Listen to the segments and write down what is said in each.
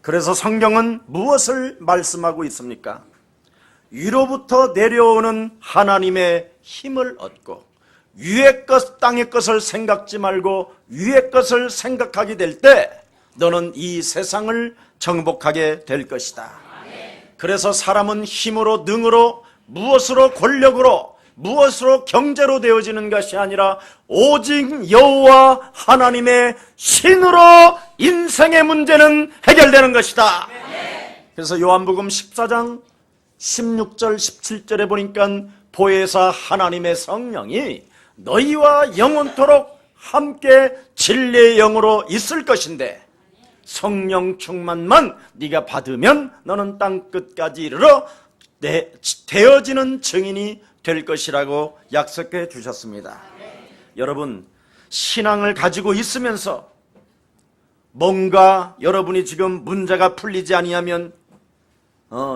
그래서 성경은 무엇을 말씀하고 있습니까? 위로부터 내려오는 하나님의 힘을 얻고 위의 것, 땅의 것을 생각지 말고 위의 것을 생각하게 될 때 너는 이 세상을 정복하게 될 것이다. 그래서 사람은 힘으로, 능으로, 무엇으로, 권력으로, 무엇으로, 경제로 되어지는 것이 아니라 오직 여호와 하나님의 신으로 인생의 문제는 해결되는 것이다. 그래서 요한복음 14장 16절 17절에 보니까 보혜사 하나님의 성령이 너희와 영원토록 함께 진리의 영으로 있을 것인데 성령 충만만 네가 받으면 너는 땅끝까지 이르러 되어지는 증인이 될 것이라고 약속해 주셨습니다. 여러분, 신앙을 가지고 있으면서 뭔가 여러분이 지금 문제가 풀리지 아니하면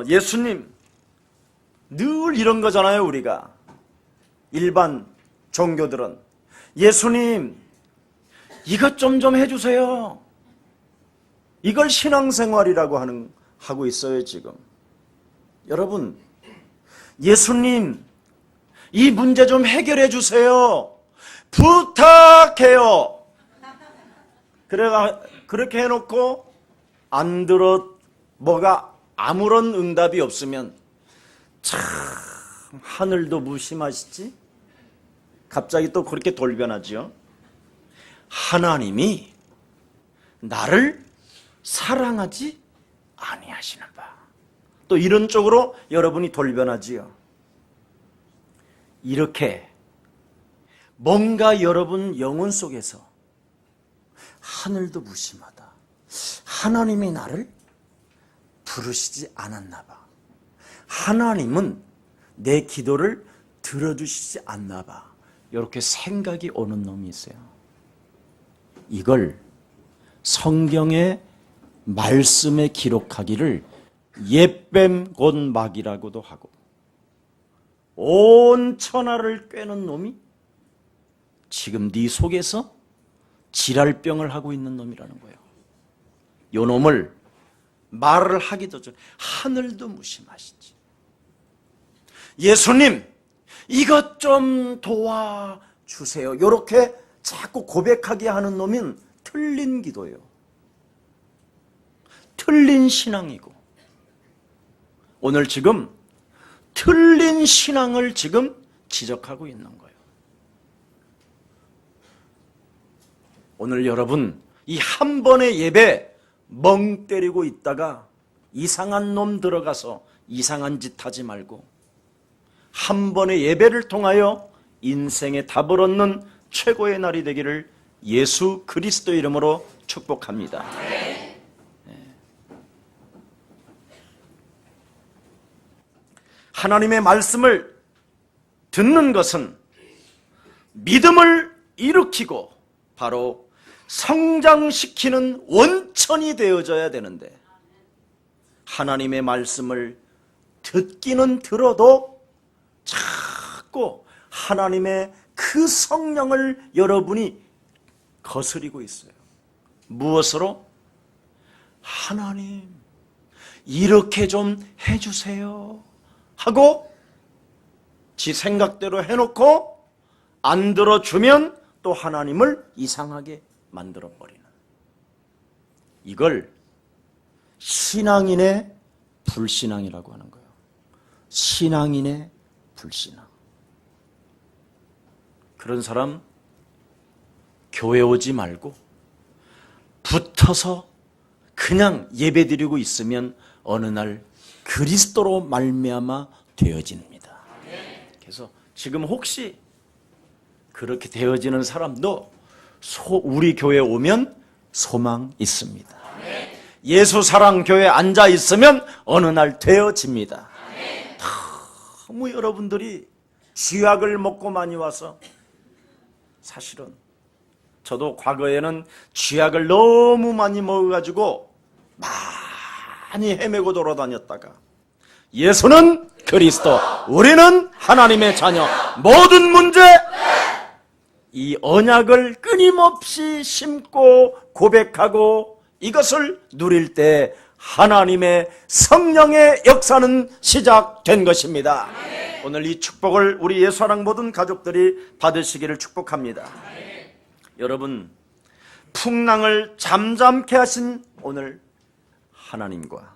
예수님 늘 이런 거잖아요. 우리가 일반 종교들은 예수님 이것 좀 해주세요. 이걸 신앙생활이라고 하고 있어요. 지금 여러분, 예수님 이 문제 좀 해결해 주세요. 부탁해요. 그렇게 해놓고 안 들어 뭐가 아무런 응답이 없으면 참 하늘도 무심하시지? 갑자기 또 그렇게 돌변하죠. 하나님이 나를 사랑하지 아니하시는 바. 또 이런 쪽으로 여러분이 돌변하지요. 이렇게 뭔가 여러분 영혼 속에서 하늘도 무심하다. 하나님이 나를 부르시지 않았나 봐. 하나님은 내 기도를 들어주시지 않나 봐. 이렇게 생각이 오는 놈이 있어요. 이걸 성경의 말씀에 기록하기를 옛뱀 곧막이라고도 하고 온 천하를 꿰는 놈이 지금 네 속에서 지랄병을 하고 있는 놈이라는 거예요. 요 놈을 말을 하기도 전에 하늘도 무심하시지. 예수님 이것 좀 도와주세요. 이렇게 자꾸 고백하게 하는 놈은 틀린 기도예요. 틀린 신앙이고 오늘 지금 틀린 신앙을 지금 지적하고 있는 거예요. 오늘 여러분 이 한 번의 예배 멍 때리고 있다가 이상한 놈 들어가서 이상한 짓 하지 말고 한 번의 예배를 통하여 인생의 답을 얻는 최고의 날이 되기를 예수 그리스도 이름으로 축복합니다. 하나님의 말씀을 듣는 것은 믿음을 일으키고 바로 성장시키는 원천이 되어져야 되는데 하나님의 말씀을 듣기는 들어도 자꾸 하나님의 그 성령을 여러분이 거스리고 있어요. 무엇으로? 하나님 이렇게 좀 해주세요 하고 지 생각대로 해놓고 안 들어주면 또 하나님을 이상하게 만들어버리는, 이걸 신앙인의 불신앙이라고 하는 거예요. 신앙인의 불신앙. 그런 사람 교회 오지 말고 붙어서 그냥 예배드리고 있으면 어느 날 그리스도로 말미암아 되어집니다. 그래서 지금 혹시 그렇게 되어지는 사람도 우리 교회에 오면 소망 있습니다. 예수 사랑 교회에 앉아 있으면 어느 날 되어집니다. 너무 여러분들이 쥐약을 먹고 많이 와서, 사실은 저도 과거에는 쥐약을 너무 많이 먹어가지고 많이 헤매고 돌아다녔다가 예수는 그리스도, 우리는 하나님의 자녀, 모든 문제 이 언약을 끊임없이 심고 고백하고 이것을 누릴 때 하나님의 성령의 역사는 시작된 것입니다. 오늘 이 축복을 우리 예수사랑 모든 가족들이 받으시기를 축복합니다. 여러분, 풍랑을 잠잠케 하신 오늘 하나님과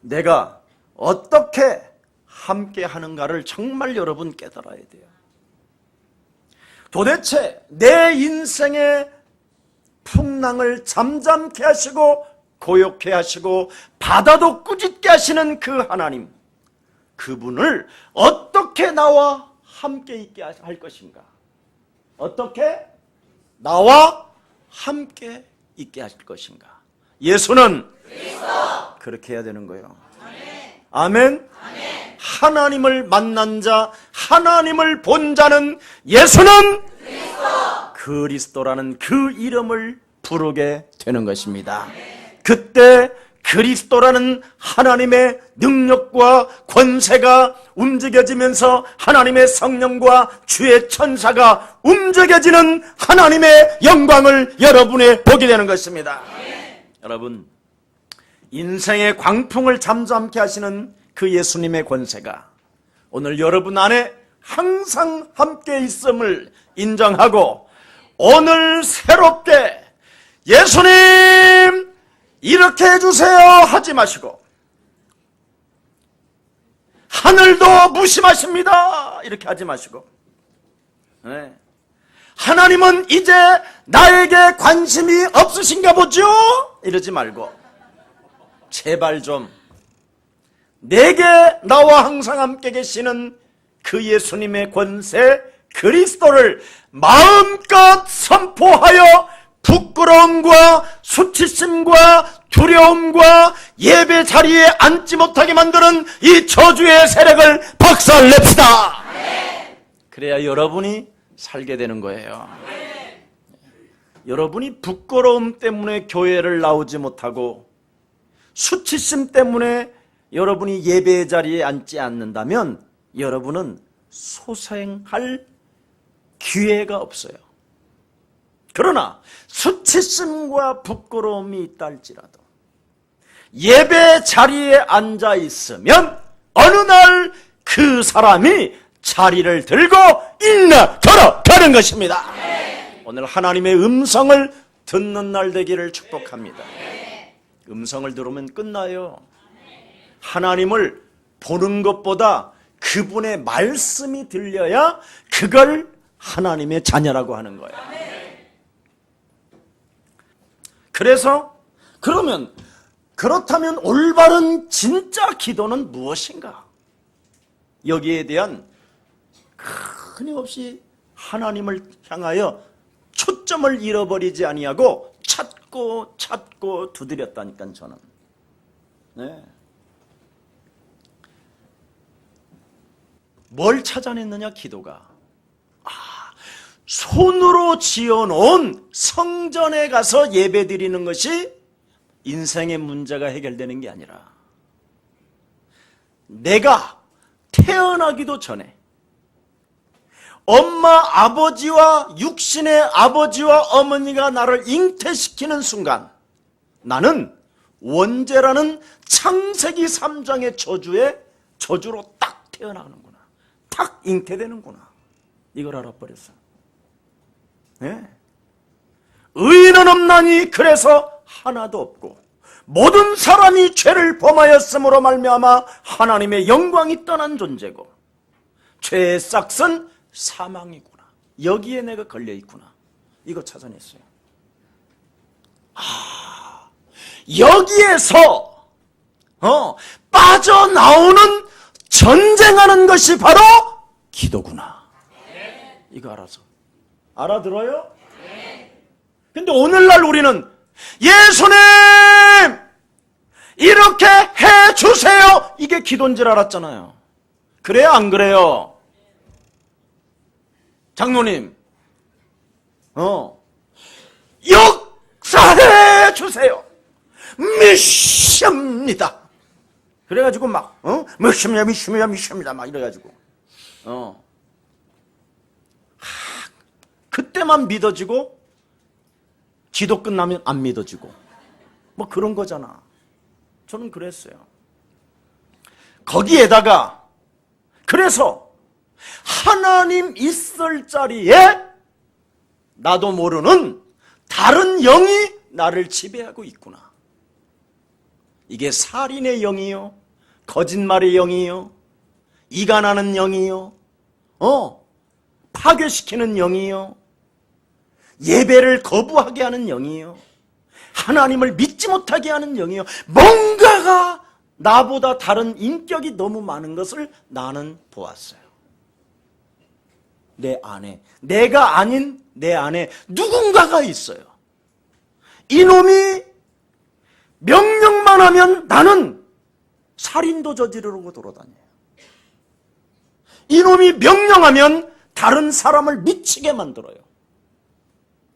내가 어떻게 함께 하는가를 정말 여러분 깨달아야 돼요. 도대체 내 인생의 풍랑을 잠잠케 하시고 고요케 하시고 바다도 꾸짖게 하시는 그 하나님, 그분을 어떻게 나와 함께 있게 할 것인가? 어떻게 나와 함께 있게 하실 것인가? 예수는 그리스도. 그렇게 해야 되는 거예요. 아멘. 아멘. 하나님을 만난 자, 하나님을 본 자는 예수는 그리스도라는 그 이름을 부르게 되는 것입니다. 그때 그리스도라는 하나님의 능력과 권세가 움직여지면서 하나님의 성령과 주의 천사가 움직여지는 하나님의 영광을 여러분이 보게 되는 것입니다. 여러분, 인생의 광풍을 잠잠케 하시는 그 예수님의 권세가 오늘 여러분 안에 항상 함께 있음을 인정하고, 오늘 새롭게 예수님 이렇게 해주세요 하지 마시고, 하늘도 무심하십니다 이렇게 하지 마시고, 네. 하나님은 이제 나에게 관심이 없으신가 보죠 이러지 말고, 제발 좀 내게 나와 항상 함께 계시는 그 예수님의 권세 그리스도를 마음껏 선포하여 부끄러움과 수치심과 두려움과 예배 자리에 앉지 못하게 만드는 이 저주의 세력을 박살냅시다. 그래야 여러분이 살게 되는 거예요. 여러분이 부끄러움 때문에 교회를 나오지 못하고 수치심 때문에 여러분이 예배 자리에 앉지 않는다면 여러분은 소생할 기회가 없어요. 그러나 수치심과 부끄러움이 있다 할지라도 예배 자리에 앉아 있으면 어느 날 그 사람이 자리를 들고 일나 걸어가는 것입니다. 오늘 하나님의 음성을 듣는 날 되기를 축복합니다. 음성을 들으면 끝나요. 하나님을 보는 것보다 그분의 말씀이 들려야 그걸 하나님의 자녀라고 하는 거예요. 그래서 그렇다면 올바른 진짜 기도는 무엇인가? 여기에 대한 끊임없이 하나님을 향하여 초점을 잃어버리지 아니하고 찾고 두드렸다니까 저는. 네. 뭘 찾아냈느냐 기도가? 손으로 지어놓은 성전에 가서 예배드리는 것이 인생의 문제가 해결되는 게 아니라, 내가 태어나기도 전에 엄마 아버지와 육신의 아버지와 어머니가 나를 잉태시키는 순간 나는 원죄라는 창세기 3장의 저주로 딱 태어나는구나, 딱 잉태되는구나, 이걸 알아버렸어. 네. 의인은 없나니 그래서 하나도 없고 모든 사람이 죄를 범하였으므로 말미암아 하나님의 영광이 떠난 존재고 죄의 싹은 사망이구나, 여기에 내가 걸려있구나, 이거 찾아냈어요. 여기에서 빠져나오는, 전쟁하는 것이 바로 기도구나, 이거 알아들어요? 근데 오늘날 우리는 예수님 이렇게 해주세요, 이게 기도인 줄 알았잖아요. 그래요 안 그래요? 장로님 역사해 주세요, 미십니다. 그래가지고 막 미십니다 막 이래가지고 그때만 믿어지고 기도 끝나면 안 믿어지고 뭐 그런 거잖아. 저는 그랬어요. 거기에다가 그래서 하나님 있을 자리에 나도 모르는 다른 영이 나를 지배하고 있구나. 이게 살인의 영이요, 거짓말의 영이요, 이간하는 영이요, 파괴시키는 영이요, 예배를 거부하게 하는 영이요, 하나님을 믿지 못하게 하는 영이요. 뭔가가 나보다 다른 인격이 너무 많은 것을 나는 보았어요. 내 안에, 내가 아닌 내 안에 누군가가 있어요. 이놈이 명령만 하면 나는 살인도 저지르고 돌아다녀요. 이놈이 명령하면 다른 사람을 미치게 만들어요.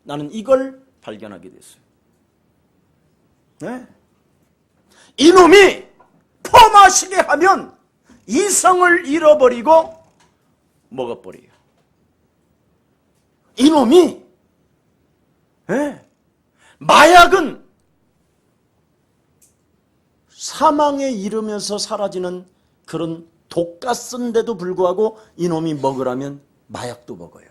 나는 이걸 발견하게 됐어요. 네. 이놈이 퍼마시게 하면 이성을 잃어버리고 먹어버려요. 이놈이 마약은 사망에 이르면서 사라지는 그런 독가스인데도 불구하고 이놈이 먹으라면 마약도 먹어요.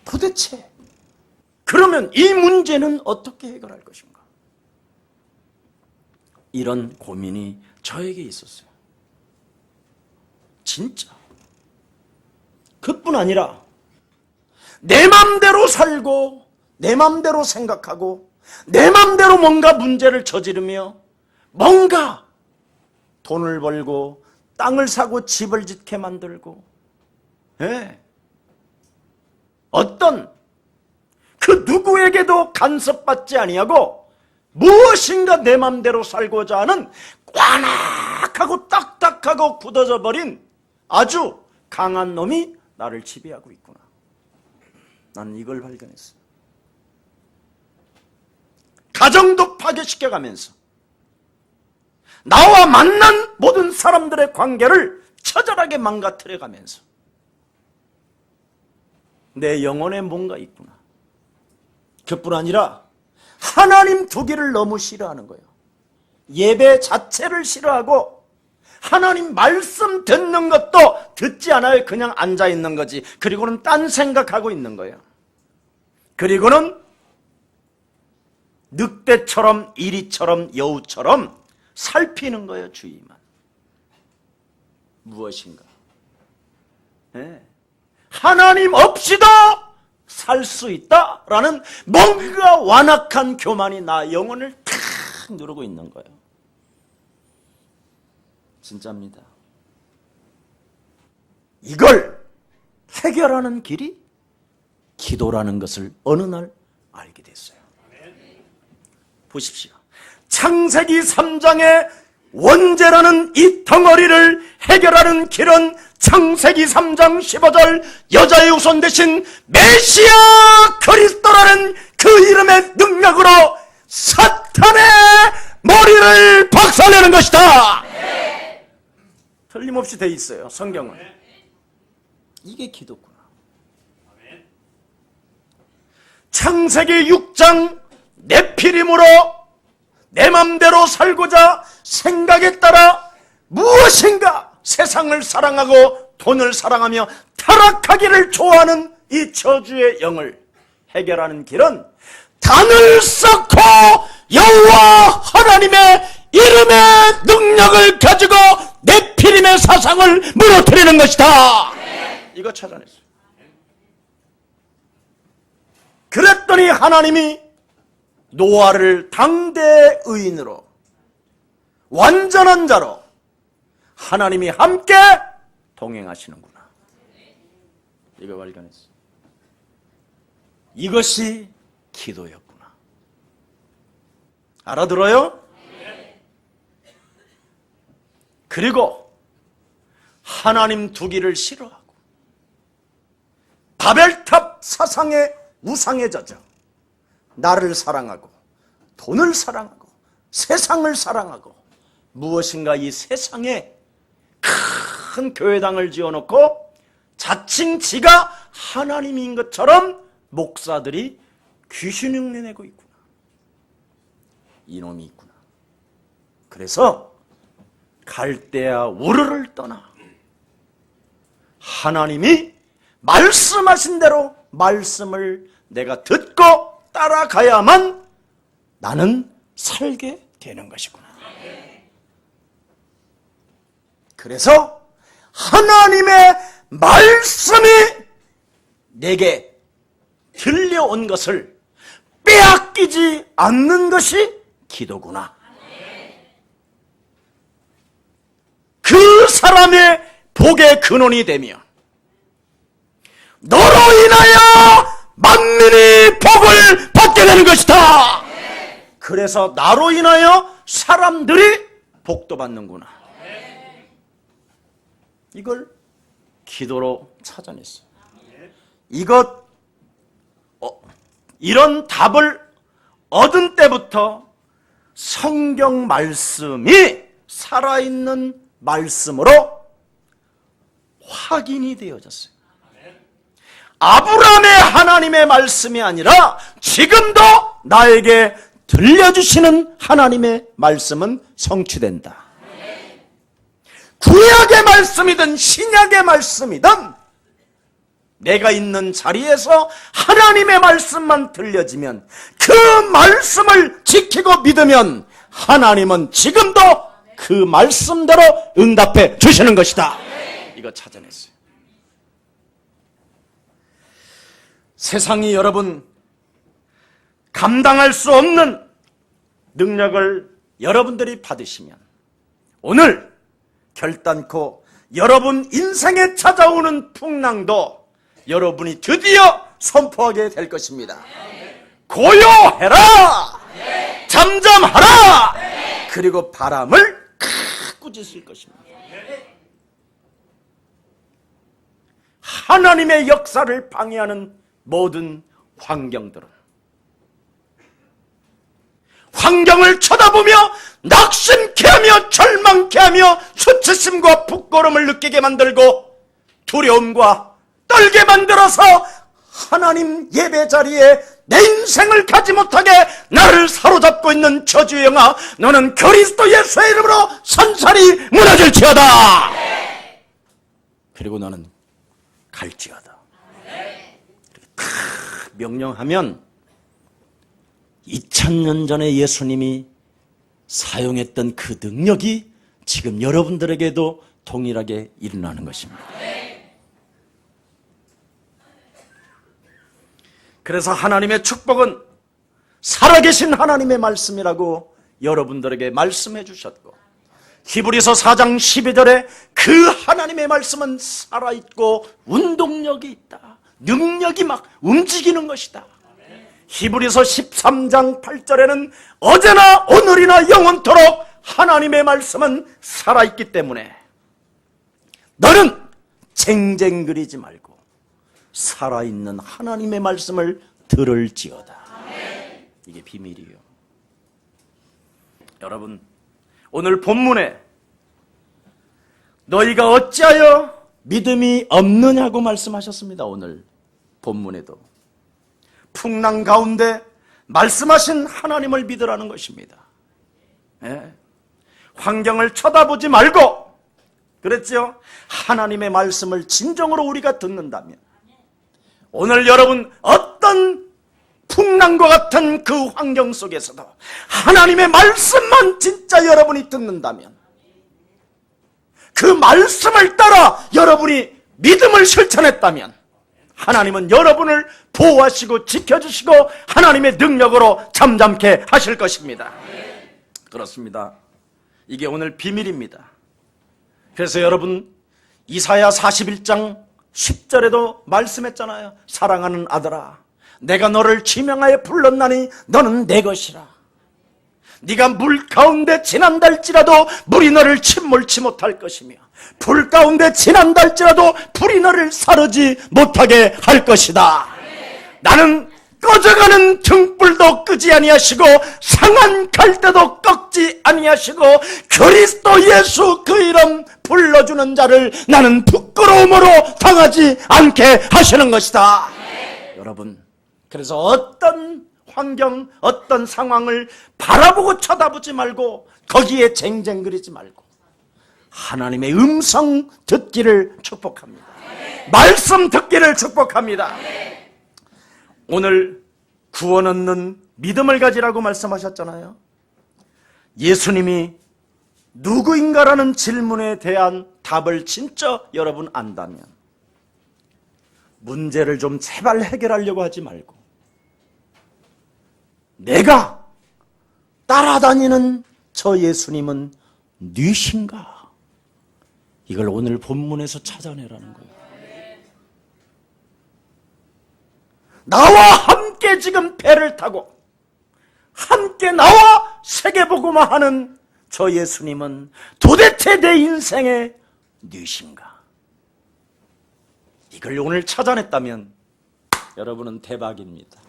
도대체 그러면 이 문제는 어떻게 해결할 것인가? 이런 고민이 저에게 있었어요. 진짜. 그뿐 아니라 내 맘대로 살고 내 맘대로 생각하고 내 맘대로 뭔가 문제를 저지르며 뭔가 돈을 벌고 땅을 사고 집을 짓게 만들고 어떤 그 누구에게도 간섭받지 아니하고 무엇인가 내 맘대로 살고자 하는 꽈낙하고 딱딱하고 굳어져 버린 아주 강한 놈이 나를 지배하고 있구나. 나는 이걸 발견했어. 가정도 파괴시켜가면서 나와 만난 모든 사람들의 관계를 처절하게 망가뜨려가면서 내 영혼에 뭔가 있구나. 그뿐 아니라 하나님 두기를 너무 싫어하는 거예요. 예배 자체를 싫어하고 하나님 말씀 듣는 것도 듣지 않아요. 그냥 앉아있는 거지. 그리고는 딴 생각하고 있는 거예요. 그리고는 늑대처럼 이리처럼 여우처럼 살피는 거예요. 주위만. 무엇인가? 하나님 없이도 살 수 있다라는 뭔가 완악한 교만이 나 영혼을 탁 누르고 있는 거예요. 진짜입니다. 이걸 해결하는 길이 기도라는 것을 어느 날 알게 됐어요. 보십시오. 창세기 3장의 원죄라는 이 덩어리를 해결하는 길은 창세기 3장 15절 여자의 후손 대신 메시아 그리스도라는 그 이름의 능력으로 사탄의 머리를 박살내는 것이다. 네. 틀림없이 돼 있어요. 성경은. 이게 기도구나. 창세기 6장 네피림으로 내 맘대로 살고자 생각에 따라 무엇인가 세상을 사랑하고 돈을 사랑하며 타락하기를 좋아하는 이 저주의 영을 해결하는 길은 단을 쌓고 여호와 하나님의 이름의 능력을 가지고 네피림의 사상을 무너뜨리는 것이다. 이거 찾아냈어요. 그랬더니 하나님이 노아를 당대 의인으로 완전한 자로 하나님이 함께 동행하시는구나. 이거 발견했어. 이것이 기도였구나. 알아들어요? 그리고 하나님 두기를 싫어하고 바벨탑 사상의 우상에 젖어 나를 사랑하고 돈을 사랑하고 세상을 사랑하고 무엇인가 이 세상에 큰 교회당을 지어놓고 자칭 지가 하나님인 것처럼 목사들이 귀신 흉내내고 있구나. 이놈이 있구나. 그래서 갈대아 우르를 떠나 하나님이 말씀하신 대로 말씀을 내가 듣고 따라가야만 나는 살게 되는 것이구나. 그래서 하나님의 말씀이 내게 들려온 것을 빼앗기지 않는 것이 기도구나. 그 사람의 복의 근원이 되며 너로 인하여 만민이 복을 받게 되는 것이다. 그래서 나로 인하여 사람들이 복도 받는구나. 이걸 기도로 찾아냈어요. 이런 답을 얻은 때부터 성경 말씀이 살아있는 말씀으로 확인이 되어졌어요. 아브라함의 하나님의 말씀이 아니라 지금도 나에게 들려주시는 하나님의 말씀은 성취된다. 구약의 말씀이든 신약의 말씀이든 내가 있는 자리에서 하나님의 말씀만 들려지면 그 말씀을 지키고 믿으면 하나님은 지금도 그 말씀대로 응답해 주시는 것이다. 이거 찾아냈어요. 세상이 여러분 감당할 수 없는 능력을 여러분들이 받으시면 오늘 결단코 여러분 인생에 찾아오는 풍랑도 여러분이 드디어 선포하게 될 것입니다. 고요해라! 잠잠하라! 그리고 바람을 꾸짖을 것입니다. 하나님의 역사를 방해하는 모든 환경들은 환경을 쳐다보며 낙심케 하며 절망케 하며 수치심과 부끄러움을 느끼게 만들고 두려움과 떨게 만들어서 하나님 예배 자리에 내 인생을 가지 못하게 나를 사로잡고 있는 저주의 영아, 너는 그리스도 예수의 이름으로 산산이 무너질지어다. 그리고 너는 갈지어다. 명령하면 2000년 전에 예수님이 사용했던 그 능력이 지금 여러분들에게도 동일하게 일어나는 것입니다. 그래서 하나님의 축복은 살아계신 하나님의 말씀이라고 여러분들에게 말씀해 주셨고, 히브리서 4장 12절에 그 하나님의 말씀은 살아있고 운동력이 있다. 능력이 막 움직이는 것이다. 히브리서 13장 8절에는 어제나 오늘이나 영원토록 하나님의 말씀은 살아있기 때문에 너는 쟁쟁거리지 말고 살아있는 하나님의 말씀을 들을지어다. 이게 비밀이에요. 여러분, 오늘 본문에 너희가 어찌하여 믿음이 없느냐고 말씀하셨습니다. 오늘 본문에도 풍랑 가운데 말씀하신 하나님을 믿으라는 것입니다. 환경을 쳐다보지 말고, 그랬죠? 하나님의 말씀을 진정으로 우리가 듣는다면, 오늘 여러분 어떤 풍랑과 같은 그 환경 속에서도 하나님의 말씀만 진짜 여러분이 듣는다면, 그 말씀을 따라 여러분이 믿음을 실천했다면 하나님은 여러분을 보호하시고 지켜주시고 하나님의 능력으로 잠잠케 하실 것입니다. 그렇습니다. 이게 오늘 비밀입니다. 그래서 여러분, 이사야 41장 10절에도 말씀했잖아요. 사랑하는 아들아, 내가 너를 지명하여 불렀나니 너는 내 것이라. 네가 물 가운데 지난달지라도 물이 너를 침몰치 못할 것이며 불 가운데 지난달지라도 불이 너를 사르지 못하게 할 것이다. 나는 꺼져가는 등불도 끄지 아니하시고 상한 갈대도 꺾지 아니하시고 그리스도 예수 그 이름 불러주는 자를 나는 부끄러움으로 당하지 않게 하시는 것이다. 여러분, 그래서 어떤 환경, 어떤 상황을 바라보고 쳐다보지 말고 거기에 쟁쟁거리지 말고 하나님의 음성 듣기를 축복합니다. 말씀 듣기를 축복합니다. 오늘 구원 얻는 믿음을 가지라고 말씀하셨잖아요. 예수님이 누구인가라는 질문에 대한 답을 진짜 여러분 안다면 문제를 좀 제발 해결하려고 하지 말고 내가 따라다니는 저 예수님은 누구신가? 이걸 오늘 본문에서 찾아내라는 거예요. 나와 함께 지금 배를 타고 함께 나와 세계복음화하는 저 예수님은 도대체 내 인생의 누구신가? 이걸 오늘 찾아냈다면 여러분은 대박입니다.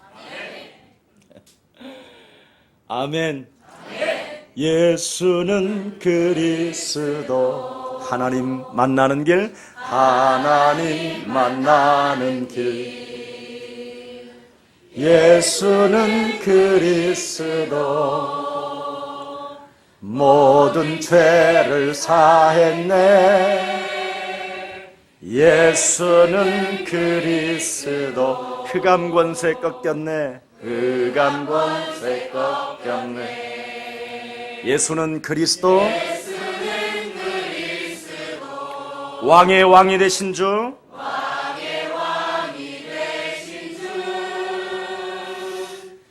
아멘. 예수는 그리스도. 하나님 만나는 길, 하나님 만나는 길. 예수는 그리스도. 모든 죄를 사했네. 예수는 그리스도. 흑암 권세 꺾였네. 흑암 권세 꺾였네. 예수는 그리스도. 왕의 왕이 되신 주.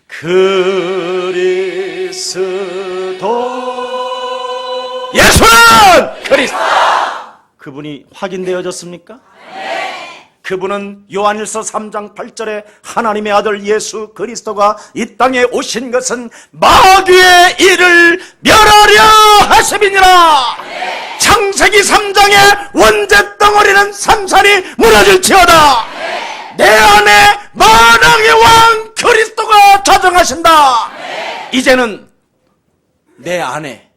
그리스도. 예수는 그리스도. 그분이 확인되어졌습니까? 그분은 요한일서 3장 8절에 하나님의 아들 예수 그리스도가 이 땅에 오신 것은 마귀의 일을 멸하려 하심이니라. 창세기 3장에 원죄 덩어리는 산산이 무너질지어다. 내 안에 만왕의 왕 그리스도가 자정하신다. 이제는 내 안에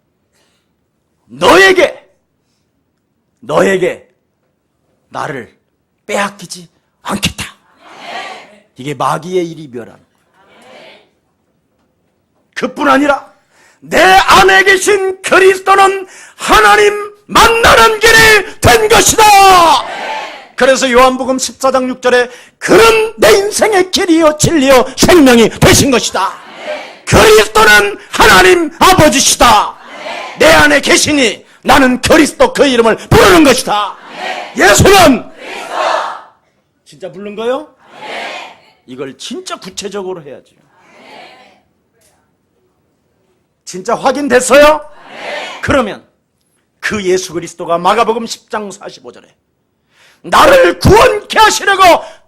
너에게 나를 빼앗기지 않겠다. 이게 마귀의 일이 멸하는 거예요. 그뿐 아니라 내 안에 계신 그리스도는 하나님 만나는 길이 된 것이다. 그래서 요한복음 14장 6절에 그는 내 인생의 길이요 진리요 생명이 되신 것이다. 그리스도는 하나님 아버지시다. 내 안에 계시니 나는 그리스도 그 이름을 부르는 것이다. 예수는 진짜 부른 거요? 이걸 진짜 구체적으로 해야죠. 진짜 확인됐어요? 그러면 그 예수 그리스도가 마가복음 10장 45절에 나를 구원케 하시려고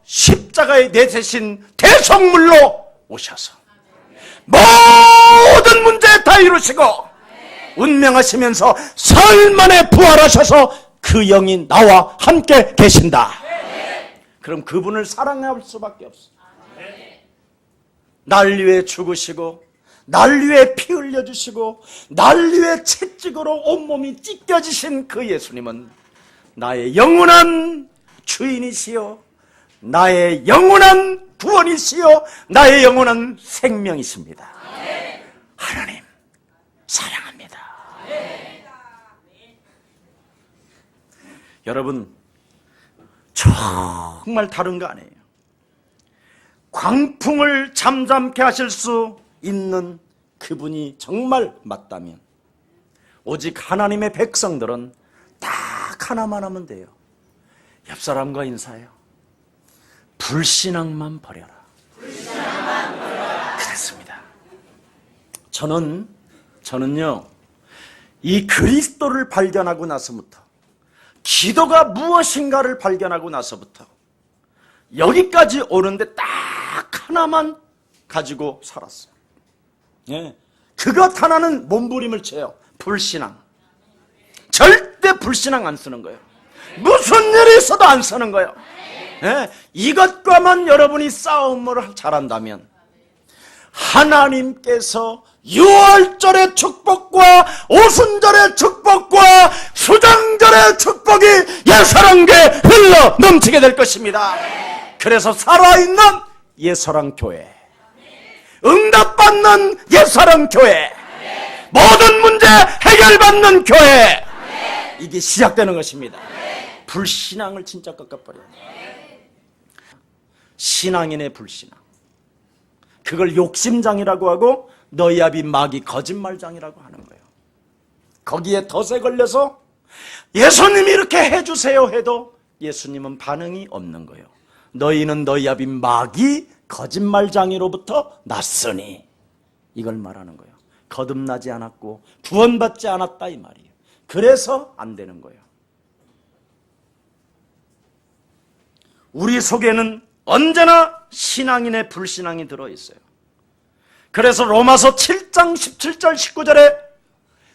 십자가에 내세신 대속물로 오셔서 모든 문제 다 이루시고 운명하시면서 사흘 만에 부활하셔서 그 영이 나와 함께 계신다. 그럼 그분을 사랑할 수밖에 없어. 날 위해 죽으시고 날 위해 피 흘려주시고 날 위해 채찍으로 온몸이 찢겨지신 그 예수님은 나의 영원한 주인이시요 나의 영원한 구원이시요 나의 영원한 생명이십니다. 하나님 사랑합니다. 여러분 정말 다른 거 아니에요. 광풍을 잠잠케 하실 수 있는 그분이 정말 맞다면 오직 하나님의 백성들은 딱 하나만 하면 돼요. 옆 사람과 인사해요. 불신앙만 버려라. 그랬습니다. 저는요 이 그리스도를 발견하고 나서부터 기도가 무엇인가를 발견하고 나서부터 여기까지 오는데 딱 하나만 가지고 살았어요. 예, 그것 하나는 몸부림을 쳐요. 불신앙. 절대 불신앙 안 쓰는 거예요. 무슨 일이 있어도 안 쓰는 거예요. 예, 이것과만 여러분이 싸움을 잘한다면 하나님께서 유월절의 축복과 오순절의 축복과 수장절의 축복이 예사랑교회에 흘러 넘치게 될 것입니다. 그래서 살아있는 예사랑교회, 응답받는 옛사랑 교회, 모든 문제 해결받는 교회, 이게 시작되는 것입니다. 불신앙을 진짜 꺾어버려요. 신앙인의 불신앙, 그걸 욕심장이라고 하고 너희 아비 마귀 거짓말장이라고 하는 거예요. 거기에 덫에 걸려서 예수님이 이렇게 해주세요 해도 예수님은 반응이 없는 거예요. 너희는 너희 아비 마귀 거짓말장이로부터 났으니, 이걸 말하는 거예요. 거듭나지 않았고 구원받지 않았다 이 말이에요. 그래서 안 되는 거예요. 우리 속에는 언제나 신앙인의 불신앙이 들어있어요. 그래서 로마서 7장 17절 19절에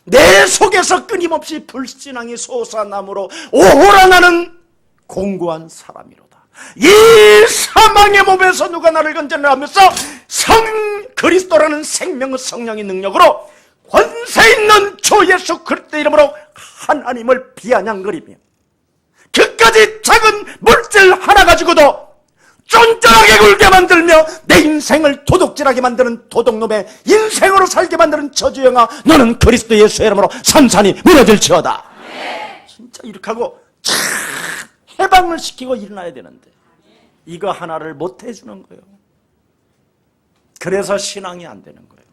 내 속에서 끊임없이 불신앙이 솟아나므로 오호라 나는 공고한 사람이로다. 이 사망의 몸에서 누가 나를 건져내라 하면서 그리스도라는 생명의 성령의 능력으로 권세 있는 주 예수 그리스도 이름으로 하나님을 비아냥거리며 그까지 작은 물질 하나 가지고도 쫀쫀하게 굴게 만들며 내 인생을 도둑질하게 만드는 도둑놈의 인생으로 살게 만드는 저주영아, 너는 그리스도 예수의 이름으로 산산이 무너질지어다. 진짜 이렇게 하고 참 해방을 시키고 일어나야 되는데 이거 하나를 못 해주는 거예요. 그래서 신앙이 안 되는 거예요.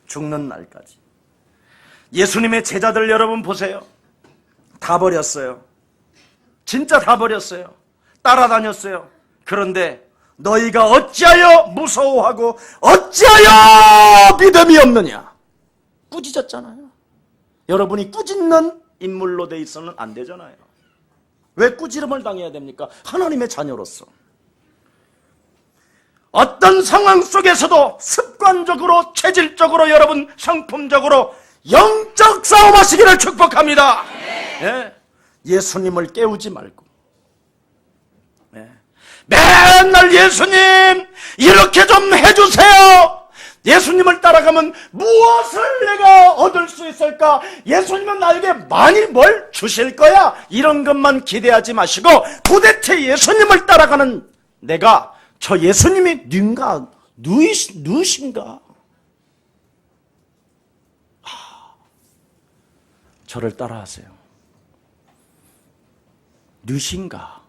죽는 날까지. 예수님의 제자들 여러분 보세요. 다 버렸어요. 진짜 다 버렸어요. 따라다녔어요. 그런데 너희가 어찌하여 무서워하고 어찌하여 믿음이 없느냐. 꾸짖었잖아요. 여러분이 꾸짖는 인물로 돼 있어는 안 되잖아요. 왜 꾸지름을 당해야 됩니까? 하나님의 자녀로서. 어떤 상황 속에서도 습관적으로, 체질적으로, 여러분 성품적으로 영적 싸움하시기를 축복합니다. 예. 예수님을 깨우지 말고, 예. 맨날 예수님 이렇게 좀 해주세요. 예수님을 따라가면 무엇을 내가 얻을 수 있을까? 예수님은 나에게 많이 뭘 주실 거야? 이런 것만 기대하지 마시고 도대체 예수님을 따라가는 내가 저 예수님이 누구신가? 저를 따라하세요. 누신가?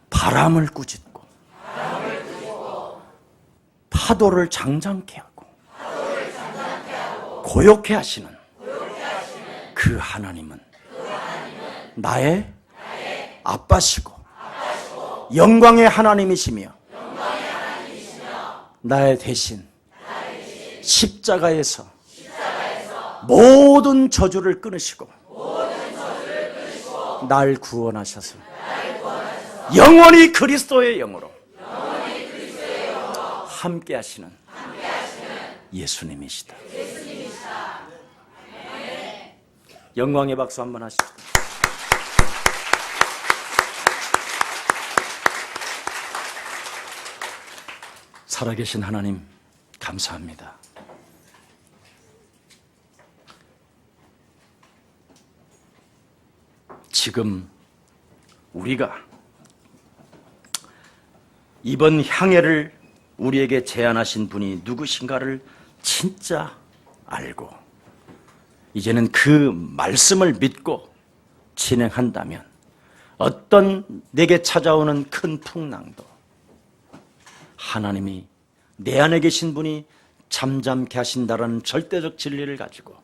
바람을 꾸짖고 파도를 장장케 하고 고요케 하시는 그 하나님은 나의 아빠시고 영광의 하나님이시며 나의 대신 십자가에서 모든 저주를 끊으시고 날 구원하셔서 영원히 그리스도의 영으로 함께 하시는 예수님이시다. 영광의 박수 한번 하시죠. 살아계신 하나님 감사합니다. 지금 우리가 이번 향해를 우리에게 제안하신 분이 누구신가를 진짜 알고 이제는 그 말씀을 믿고 진행한다면 어떤 내게 찾아오는 큰 풍랑도 하나님이 내 안에 계신 분이 잠잠케 하신다라는 절대적 진리를 가지고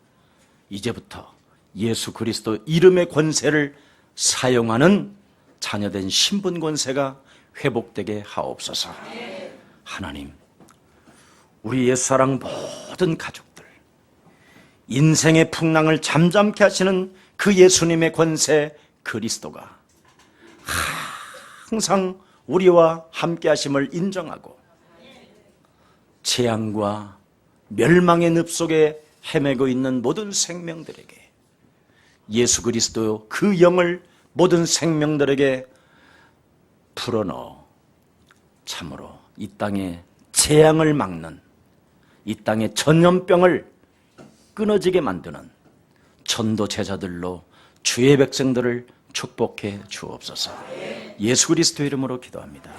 이제부터 예수 그리스도 이름의 권세를 사용하는 자녀된 신분 권세가 회복되게 하옵소서. 하나님, 우리 옛사랑 모든 가족들, 인생의 풍랑을 잠잠케 하시는 그 예수님의 권세 그리스도가 항상 우리와 함께 하심을 인정하고 재앙과 멸망의 늪 속에 헤매고 있는 모든 생명들에게 예수 그리스도 그 영을 모든 생명들에게 풀어넣어 참으로 이 땅에 재앙을 막는, 이 땅의 전염병을 끊어지게 만드는 전도 제자들로 주의 백성들을 축복해 주옵소서. 예수 그리스도 이름으로 기도합니다.